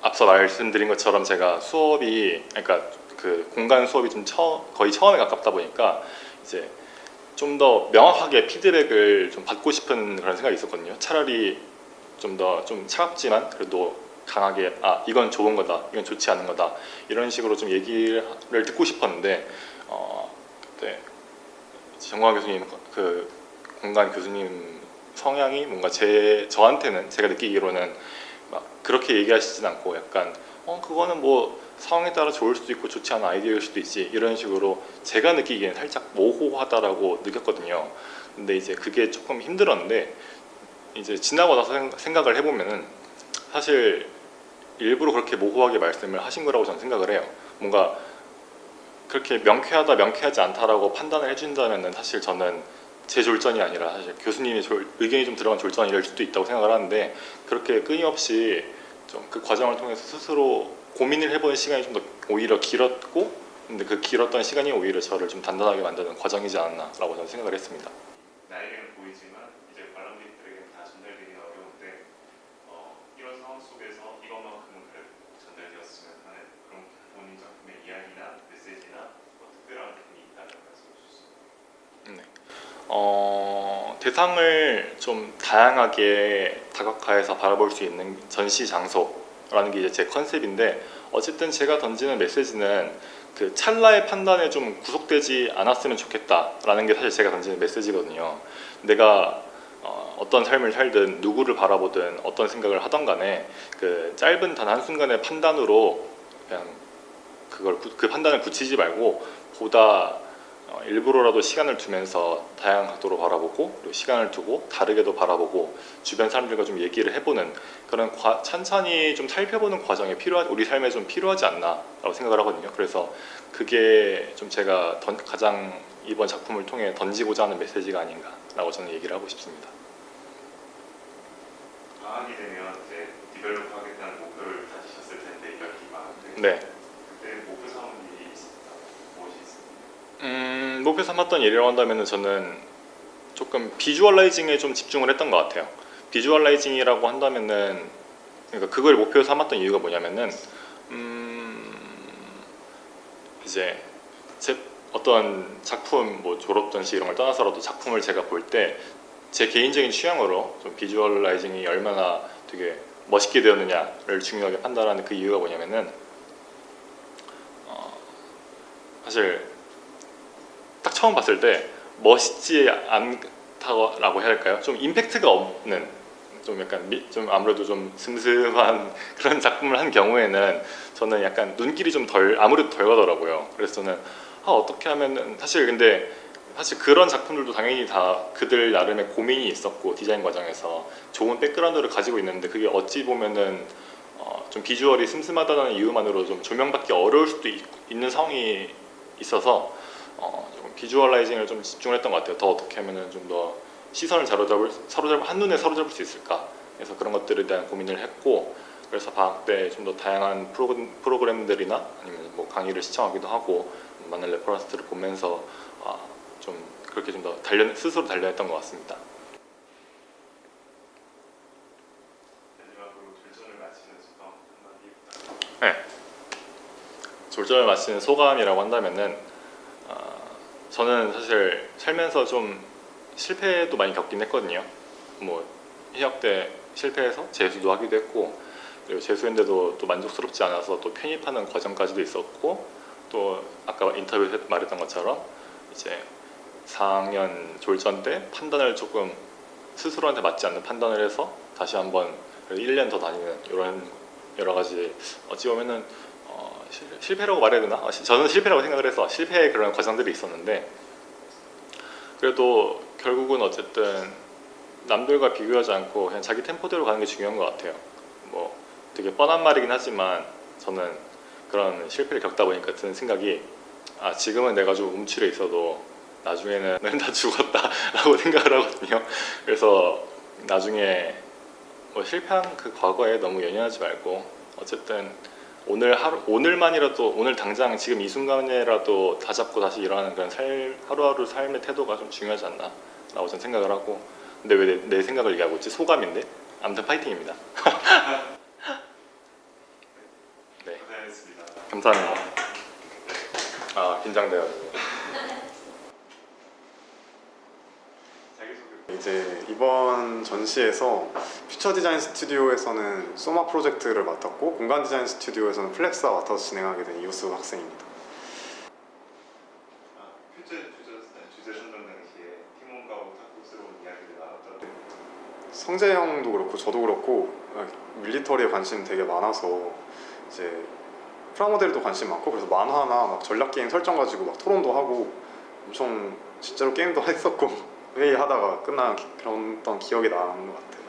S6: 앞서 말씀드린 것처럼 제가 그러니까 그 공간 수업이 좀 거의 처음에 가깝다 보니까 이제 좀 더 명확하게 피드백을 좀 받고 싶은 그런 생각이 있었거든요. 차라리 좀 차갑지만 그래도 강하게 이건 좋은 거다, 이건 좋지 않은 거다 이런 식으로 좀 얘기를 듣고 싶었는데 그때 정광 교수님 그 공간 교수님 성향이 뭔가 저한테는 제가 느끼기로는 막 그렇게 얘기하시진 않고 약간 그거는 뭐 상황에 따라 좋을 수도 있고 좋지 않은 아이디어일 수도 있지 이런 식으로 제가 느끼기에는 살짝 모호하다라고 느꼈거든요. 근데 이제 그게 조금 힘들었는데 이제 지나고 나서 생각을 해보면은 사실 일부러 그렇게 모호하게 말씀을 하신 거라고 저는 생각을 해요. 뭔가 그렇게 명쾌하다 명쾌하지 않다라고 판단을 해준다면은 사실 저는 제 졸전이 아니라 사실 교수님의 의견이 좀 들어간 졸전일 수도 있다고 생각을 하는데 그렇게 끊임없이 좀 그 과정을 통해서 스스로 고민을 해보는 시간이 좀 더 오히려 길었고, 근데 그 길었던 시간이 오히려 저를 좀 단단하게 만드는 과정이지 않았나라고 저는 생각을 했습니다.
S3: 나에게는 보이지만 이제 관람객들에게는 다 전달되기는 어려운데 이런 상황 속에서 이것만큼은 그래도 전달되었으면 하는 그런 본인 작품의 이야기나 메시지나 특별한 부분이 있다는 말씀을 주셨습니다.
S6: 네. 대상을 좀 다양하게 다각화해서 바라볼 수 있는 전시 장소라는 게 이제 제 컨셉인데, 어쨌든 제가 던지는 메시지는 그 찰나의 판단에 좀 구속되지 않았으면 좋겠다라는 게 사실 제가 던지는 메시지거든요. 내가 어떤 삶을 살든 누구를 바라보든 어떤 생각을 하던 간에 그 짧은 단 한순간의 판단으로 그냥 그 판단을 굳히지 말고 보다 일부러라도 시간을 두면서 다양한 각도로 바라보고, 그리고 시간을 두고 다르게도 바라보고 주변 사람들과 좀 얘기를 해보는 그런 찬찬히 좀 살펴보는 과정이 우리 삶에 좀 필요하지 않나라고 생각을 하거든요. 그래서 그게 좀 제가 가장 이번 작품을 통해 던지고자 하는 메시지가 아닌가라고 저는 얘기를 하고 싶습니다.
S3: 방학이 되면 이제 디벨롭 하겠다는 목표를 가지셨을 텐데 1학기 방학 때
S6: 네.
S3: 그때 목표 삼은 일이 있었다. 무엇이 있습니까?
S6: 목표 삼았던 일이라고 한다면 저는 조금 비주얼라이징에 좀 집중을 했던 것 같아요. 비주얼라이징이라고 한다면은, 그러니까 그걸 목표 삼았던 이유가 뭐냐면은 이제 제 어떤 작품, 뭐 졸업전시 이런 걸 떠나서라도 작품을 제가 볼 때 제 개인적인 취향으로 좀 비주얼라이징이 얼마나 되게 멋있게 되었느냐를 중요하게 판단하는 그 이유가 뭐냐면은 사실 딱 처음 봤을 때 멋있지 않다고 해야 할까요? 좀 임팩트가 없는, 좀 약간 좀 아무래도 좀 슴슴한 그런 작품을 한 경우에는 저는 약간 눈길이 좀 아무래도 덜 가더라고요. 그래서 저는 어떻게 하면은, 사실 그런 작품들도 당연히 다 그들 나름의 고민이 있었고 디자인 과정에서 좋은 백그라운드를 가지고 있는데, 그게 어찌 보면은 좀 비주얼이 슴슴하다는 이유만으로 좀 조명받기 어려울 수도 있는 상황이 있어서 좀 비주얼라이징을 좀 집중을 했던 것 같아요. 더 어떻게 하면은 좀 더 시선을 한눈에 사로잡을 수 있을까, 그래서 그런 것들에 대한 고민을 했고, 그래서 방학 때 좀 더 다양한 프로그램들이나 아니면 뭐 강의를 시청하기도 하고 많은 레퍼런스들을 보면서 좀 그렇게 좀 더 스스로 단련했던 것 같습니다.
S3: 마지막으로 졸전을 마치는 소감 한마디 부탁드립니다.
S6: 네. 졸전을 마치는 소감이라고 한다면은 저는 사실 살면서 좀 실패도 많이 겪긴 했거든요. 뭐 휴학 때 실패해서 재수도 하기도 했고, 그리고 재수했는데도 또 만족스럽지 않아서 또 편입하는 과정까지도 있었고, 또 아까 인터뷰 때 말했던 것처럼 이제 4학년 졸전 때 판단을 조금 스스로한테 맞지 않는 판단을 해서 다시 한번 1년 더 다니는 이런 여러 가지 어찌 보면은 실패라고 말해야 되나? 저는 실패라고 생각을 해서 실패의 그런 과정들이 있었는데, 그래도 결국은 어쨌든 남들과 비교하지 않고 그냥 자기 템포대로 가는 게 중요한 것 같아요. 뭐 되게 뻔한 말이긴 하지만 저는 그런 실패를 겪다 보니까 드는 생각이, 지금은 내가 좀 움츠려 있어도 나중에는 다 죽었다라고 생각을 하거든요. 그래서 나중에 뭐 실패한 그 과거에 너무 연연하지 말고, 어쨌든 오늘만이라도, 오늘 당장 지금 이 순간에라도 다 잡고 다시 일어나는 그런 하루하루 삶의 태도가 좀 중요하지 않나라고 저는 생각을 하고, 근데 왜 내 생각을 얘기하고 있지? 소감인데? 아무튼 파이팅입니다. 네,
S3: 고생하셨습니다.
S6: 감사합니다. 긴장돼요.
S3: 자기소개
S7: 이제 이번 전시에서 퓨처 디자인 스튜디오에서는 소마 프로젝트를 맡았고, 공간 디자인 스튜디오에서는 플렉스와 맡아서 진행하게 된 이우스 학생입니다.
S3: 주제 선정 당시에 팀원과 오타쿠스러운 이야기를 나눴던
S7: 성재 형도 그렇고 저도 그렇고 밀리터리에 관심 되게 많아서 이제 프라모델도 관심 많고, 그래서 만화나 막 전략 게임 설정 가지고 막 토론도 하고 엄청 실제로 게임도 했었고 회의하다가 끝난 그런 기억이 나는 것 같아요.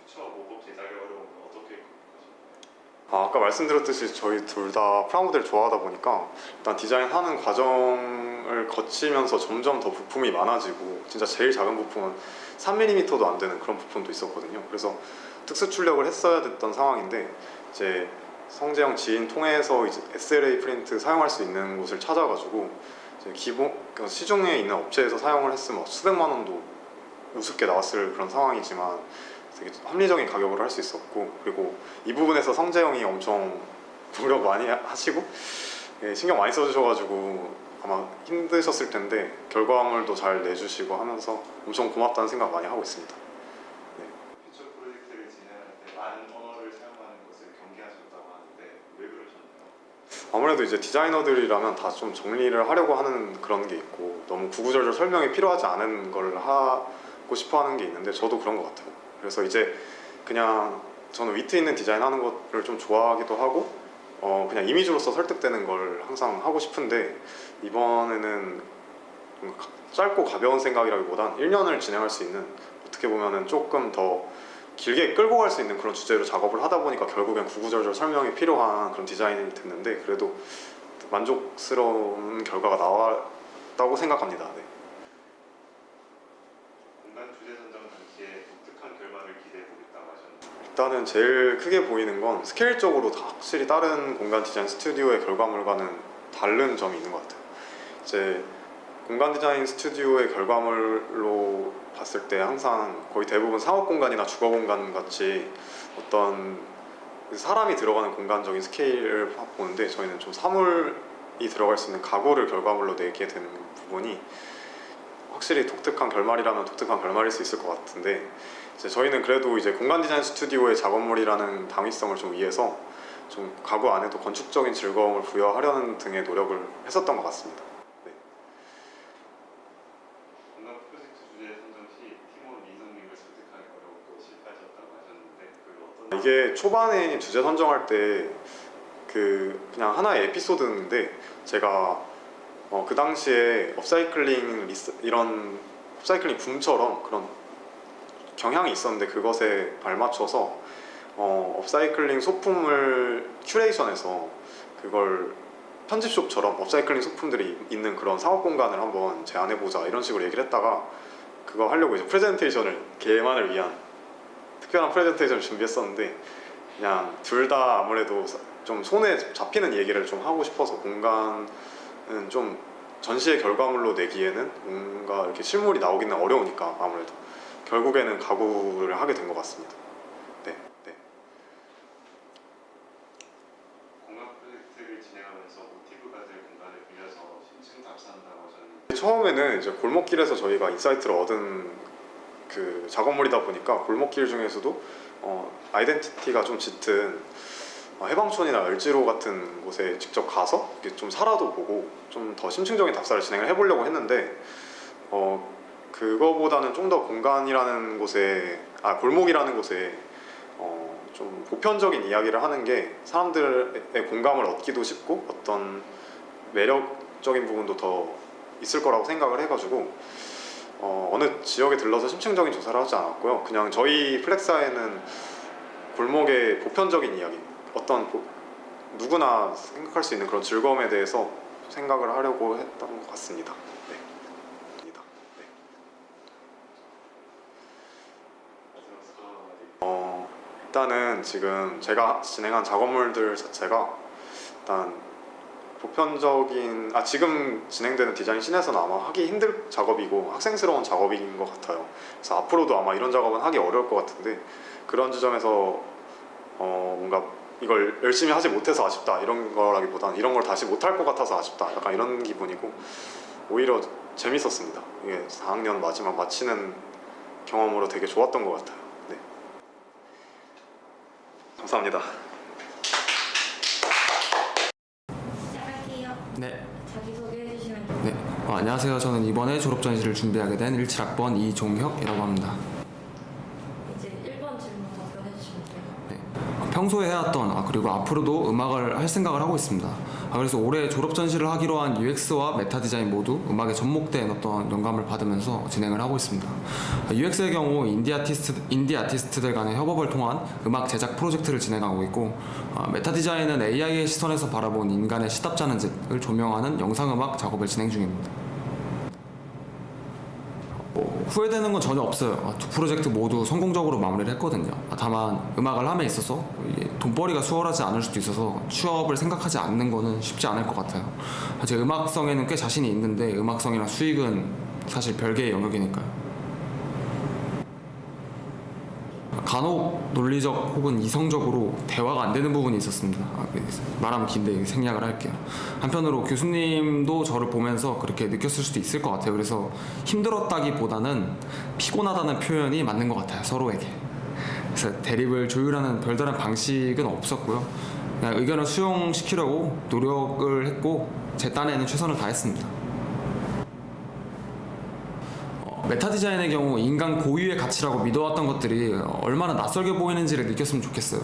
S3: 퓨처 모법 제작의 어려움은 어떻게 극복하셨나요?
S7: 아까 말씀드렸듯이 저희 둘 다 프라모델 좋아하다 보니까 일단 디자인하는 과정을 거치면서 점점 더 부품이 많아지고 진짜 제일 작은 부품은 3mm도 안 되는 그런 부품도 있었거든요. 그래서 특수 출력을 했어야 됐던 상황인데 이제 성재형 지인 통해서 이제 SLA 프린트 사용할 수 있는 곳을 찾아가지고 이제 기본 시중에 있는 업체에서 사용을 했으면 수백만 원도 우습게 나왔을 그런 상황이지만 되게 합리적인 가격으로 할 수 있었고, 그리고 이 부분에서 성재형이 엄청 노력 많이 하시고 신경 많이 써주셔가지고 아마 힘드셨을 텐데 결과물도 잘 내주시고 하면서 엄청 고맙다는 생각 많이 하고 있습니다.
S3: 퓨처 프로젝트를 진행할 때 많은 언어를 사용하는 것을 경계하셨다고 하는데 왜 그러셨나요?
S7: 아무래도 이제 디자이너들이라면 다 좀 정리를 하려고 하는 그런 게 있고 너무 구구절절 설명이 필요하지 않은 걸 하고 싶어 하는 게 있는데 저도 그런 것 같아요. 그래서 이제 그냥 저는 위트 있는 디자인 하는 거를 좀 좋아하기도 하고 그냥 이미지로서 설득되는 걸 항상 하고 싶은데 이번에는 좀 짧고 가벼운 생각이라기보단 1년을 진행할 수 있는, 어떻게 보면은 조금 더 길게 끌고 갈 수 있는 그런 주제로 작업을 하다 보니까 결국엔 구구절절 설명이 필요한 그런 디자인이 됐는데 그래도 만족스러운 결과가 나왔다고 생각합니다. 네.
S3: 공간 주제 선정 당시에 독특한 결과를 기대해 보겠다고 하셨는데
S7: 일단은 제일 크게 보이는 건 스케일적으로 다 확실히 다른 공간 디자인 스튜디오의 결과물과는 다른 점이 있는 것 같아요. 이제 공간 디자인 스튜디오의 결과물로 봤을 때 항상 거의 대부분 상업 공간이나 주거 공간 같이 어떤 사람이 들어가는 공간적인 스케일을 보는데 저희는 좀 사물이 들어갈 수 있는 가구를 결과물로 내게 되는 부분이 확실히 독특한 결말이라면 독특한 결말일 수 있을 것 같은데 이제 저희는 그래도 이제 공간 디자인 스튜디오의 작업물이라는 당위성을 좀 위해서 좀 가구 안에도 건축적인 즐거움을 부여하려는 등의 노력을 했었던 것 같습니다. 네.
S3: 공간 프로젝트 주제 선정 시 팀원 민성님을 설득하기 어려웠고 실패하셨다고 하셨는데 그 어떤
S7: 이게 초반에 주제 선정할 때 그냥 하나의 에피소드인데 제가 그 당시에 업사이클링 이런 업사이클링 붐처럼 그런 경향이 있었는데 그것에 발맞춰서 업사이클링 소품을 큐레이션해서 그걸 편집숍처럼 업사이클링 소품들이 있는 그런 상업 공간을 한번 제안해보자 이런 식으로 얘기를 했다가 그거 하려고 이제 프레젠테이션을 걔만을 위한 특별한 프레젠테이션을 준비했었는데 그냥 둘 다 아무래도 좀 손에 잡히는 얘기를 좀 하고 싶어서 공간은 좀 전시의 결과물로 내기에는 뭔가 이렇게 실물이 나오기는 어려우니까 아무래도 결국에는 가구를 하게 된 것 같습니다. 네.
S3: 공간 프로젝트를 진행하면서 모티브가 될 공간을 빌려서 심층 답사한다고 하셨는데
S7: 처음에는 이제 골목길에서 저희가 인사이트를 얻은 그 작업물이다 보니까 골목길 중에서도 아이덴티티가 좀 짙은 해방촌이나 을지로 같은 곳에 직접 가서 이렇게 좀 살아도 보고 좀 더 심층적인 답사를 진행을 해보려고 했는데 그거보다는 좀 더 공간이라는 곳에 골목이라는 곳에 좀 보편적인 이야기를 하는 게 사람들의 공감을 얻기도 쉽고 어떤 매력적인 부분도 더 있을 거라고 생각을 해가지고 어느 지역에 들러서 심층적인 조사를 하지 않았고요. 그냥 저희 플렉사에는 골목의 보편적인 이야기, 어떤 누구나 생각할 수 있는 그런 즐거움에 대해서 생각을 하려고 했던 것 같습니다. 네.
S3: 마지막 소감 한마디
S7: 일단은 지금 제가 진행한 작업물들 자체가 일단 보편적인 지금 진행되는 디자인 씬에서는 아마 하기 힘들 작업이고 학생스러운 작업인 것 같아요. 그래서 앞으로도 아마 이런 작업은 하기 어려울 것 같은데 그런 지점에서 뭔가 이걸 열심히 하지 못해서 아쉽다 이런 거라기보다는 이런 걸 다시 못할 것 같아서 아쉽다 약간 이런 기분이고 오히려 재밌었습니다. 이게 4학년 마지막 마치는 경험으로 되게 좋았던 것 같아요. 네. 감사합니다.
S2: 시작할게요.
S8: 네.
S2: 자기소개 해주시면 좋겠습니다.
S8: 네. 안녕하세요. 저는 이번에 졸업 전시를 준비하게 된 17학번 이종혁이라고 합니다.
S2: 이제 1번 질문 답변해 주시면 돼요.
S8: 네. 평소에 해왔던 그리고 앞으로도 음악을 할 생각을 하고 있습니다. 그래서 올해 졸업 전시를 하기로 한 UX와 메타 디자인 모두 음악에 접목된 어떤 영감을 받으면서 진행을 하고 있습니다. UX의 경우 인디 아티스트들 간의 협업을 통한 음악 제작 프로젝트를 진행하고 있고, 메타 디자인은 AI의 시선에서 바라본 인간의 시답잖은 짓을 조명하는 영상음악 작업을 진행 중입니다. 후회되는 건 전혀 없어요. 두 프로젝트 모두 성공적으로 마무리를 했거든요. 다만 음악을 함에 있어서 이게 돈벌이가 수월하지 않을 수도 있어서 취업을 생각하지 않는 거는 쉽지 않을 것 같아요. 제 음악성에는 꽤 자신이 있는데 음악성이랑 수익은 사실 별개의 영역이니까요. 간혹 논리적 혹은 이성적으로 대화가 안 되는 부분이 있었습니다. 말하면 긴데 생략을 할게요. 한편으로 교수님도 저를 보면서 그렇게 느꼈을 수도 있을 것 같아요. 그래서 힘들었다기보다는 피곤하다는 표현이 맞는 것 같아요, 서로에게. 그래서 대립을 조율하는 별다른 방식은 없었고요. 그냥 의견을 수용시키려고 노력을 했고 제 딴에는 최선을 다했습니다. 메타 디자인의 경우 인간 고유의 가치라고 믿어왔던 것들이 얼마나 낯설게 보이는지를 느꼈으면 좋겠어요.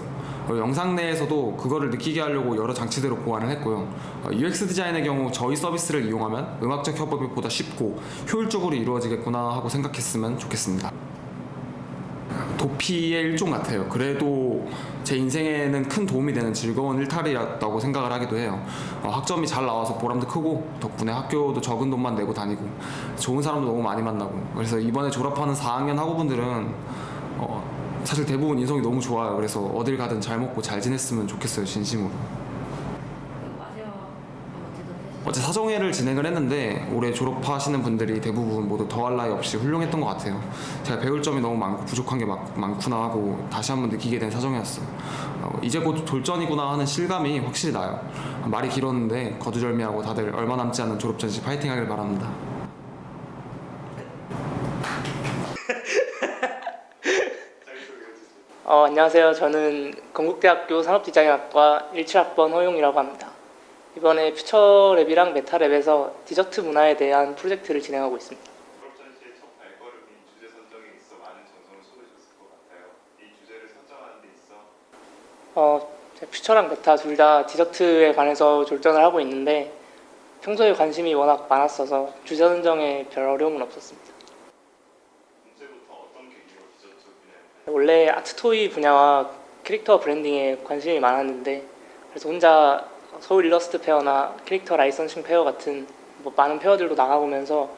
S8: 영상 내에서도 그거를 느끼게 하려고 여러 장치대로 보완을 했고요. UX 디자인의 경우 저희 서비스를 이용하면 음악적 협업이 보다 쉽고 효율적으로 이루어지겠구나 하고 생각했으면 좋겠습니다. 도피의 일종 같아요. 그래도 제 인생에는 큰 도움이 되는 즐거운 일탈이었다고 생각을 하기도 해요. 학점이 잘 나와서 보람도 크고 덕분에 학교도 적은 돈만 내고 다니고 좋은 사람도 너무 많이 만나고, 그래서 이번에 졸업하는 4학년 학우분들은 사실 대부분 인성이 너무 좋아요. 그래서 어딜 가든 잘 먹고 잘 지냈으면 좋겠어요, 진심으로. 어제 사정회를 진행을 했는데 올해 졸업하시는 분들이 대부분 모두 더할 나위 없이 훌륭했던 것 같아요. 제가 배울 점이 너무 많고 부족한 게 많구나 하고 다시 한번 느끼게 된 사정회였어요. 이제 곧 돌전이구나 하는 실감이 확실히 나요. 말이 길었는데 거두절미하고 다들 얼마 남지 않은 졸업 전시 파이팅 하길 바랍니다.
S9: 안녕하세요. 저는 건국대학교 산업디자인학과 17학번 허용이라고 합니다. 이번에 퓨처랩이랑 메타랩에서 디저트 문화에 대한 프로젝트를 진행하고 있습니다.
S3: 졸업 전시의 첫 발걸음인 주제 선정에 있어 많은 정성을 쏟으셨을 것 같아요. 이 주제를 선정하는 데 있어
S9: 퓨처랑 메타 둘 다 디저트에 관해서 졸전을 하고 있는데 평소에 관심이 워낙 많았어서 주제 선정에 별 어려움은 없었습니다.
S3: 언제부터 어떤 계기로 디저트 분야에
S9: 원래 아트토이 분야와 캐릭터 브랜딩에 관심이 많았는데, 그래서 혼자 서울 일러스트 페어나 캐릭터 라이선싱 페어 같은 많은 페어들도 나가보면서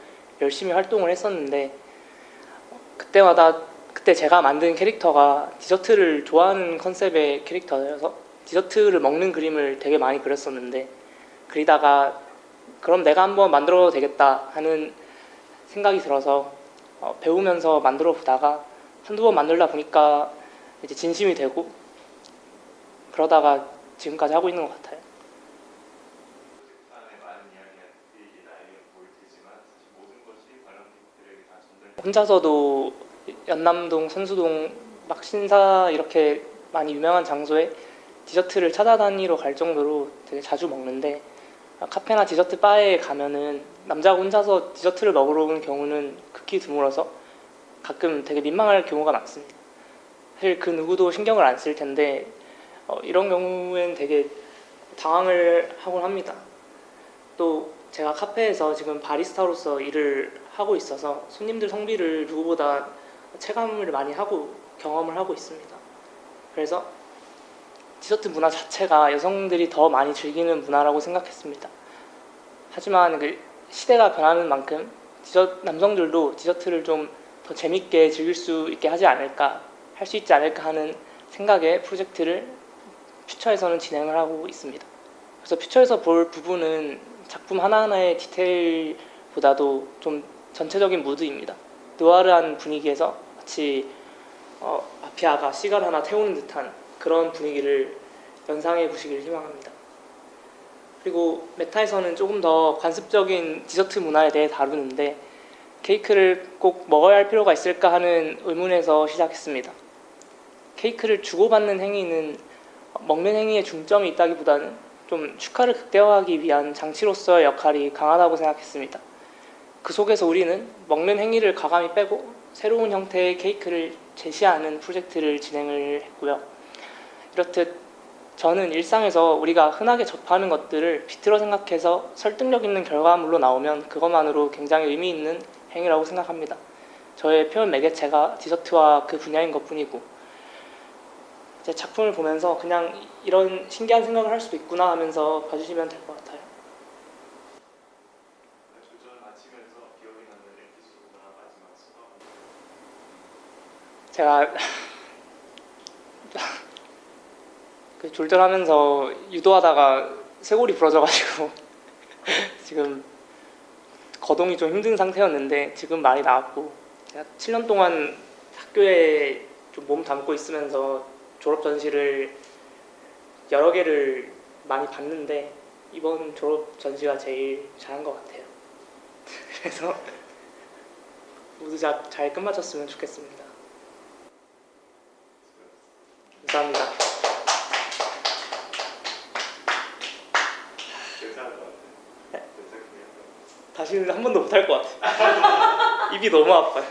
S9: 열심히 활동을 했었는데, 그때 제가 만든 캐릭터가 디저트를 좋아하는 컨셉의 캐릭터여서 디저트를 먹는 그림을 되게 많이 그렸었는데, 그리다가 그럼 내가 한번 만들어도 되겠다 하는 생각이 들어서 배우면서 만들어 보다가 한두 번 만들다 보니까 이제 진심이 되고 그러다가 지금까지 하고 있는 것 같아요.
S3: 프로젝트 안에 많은 이야기가 나에게 보일 테지만 사실 모든 것이 관람객들에게 다 전달.
S9: 혼자서도 연남동, 선수동, 막 신사 이렇게 많이 유명한 장소에 디저트를 찾아다니러 갈 정도로 되게 자주 먹는데, 카페나 디저트 바에 가면은 남자가 혼자서 디저트를 먹으러 오는 경우는 극히 드물어서 가끔 되게 민망할 경우가 많습니다. 사실 그 누구도 신경을 안 쓸 텐데 이런 경우엔 되게 당황을 하곤 합니다. 또 제가 카페에서 지금 바리스타로서 일을 하고 있어서 손님들 성비를 누구보다 체감을 많이 하고 경험을 하고 있습니다. 그래서 디저트 문화 자체가 여성들이 더 많이 즐기는 문화라고 생각했습니다. 하지만 그 시대가 변하는 만큼 남성들도 디저트를 좀 더 재밌게 즐길 수 있게 하지 않을까, 할 수 있지 않을까 하는 생각에 프로젝트를 퓨처에서는 진행을 하고 있습니다. 그래서 퓨처에서 볼 부분은 작품 하나하나의 디테일보다도 좀 전체적인 무드입니다. 느와르한 분위기에서 마치 마피아가 시가를 하나 태우는 듯한 그런 분위기를 연상해 보시길 희망합니다. 그리고 메타에서는 조금 더 관습적인 디저트 문화에 대해 다루는데, 케이크를 꼭 먹어야 할 필요가 있을까 하는 의문에서 시작했습니다. 케이크를 주고받는 행위는 먹는 행위에 중점이 있다기보다는 좀 축하를 극대화하기 위한 장치로서의 역할이 강하다고 생각했습니다. 그 속에서 우리는 먹는 행위를 과감히 빼고 새로운 형태의 케이크를 제시하는 프로젝트를 진행을 했고요. 이렇듯 저는 일상에서 우리가 흔하게 접하는 것들을 비틀어 생각해서 설득력 있는 결과물로 나오면 그것만으로 굉장히 의미 있는 행위라고 생각합니다. 저의 표현 매개체가 디저트와 그 분야인 것뿐이고 제 작품을 보면서 그냥 이런 신기한 생각을 할 수도 있구나 하면서 봐주시면 될 것 같아요.
S3: 조절 마치면서 기억이 남는 에피소드나 마지막 소감.
S9: 제가 그 졸졸하면서 유도하다가 쇄골이 부러져가지고 지금 거동이 좀 힘든 상태였는데 지금 많이 나았고 제가 7년 동안 학교에 좀 몸 담고 있으면서 졸업 전시를 여러 개를 많이 봤는데 이번 졸업 전시가 제일 잘한 것 같아요. 그래서 모두 잘 끝마쳤으면 좋겠습니다. 감사합니다.
S3: 괜찮을 것 같아요.
S9: 다시는 한 번도 못할 것 같아요. 입이 너무 아파요.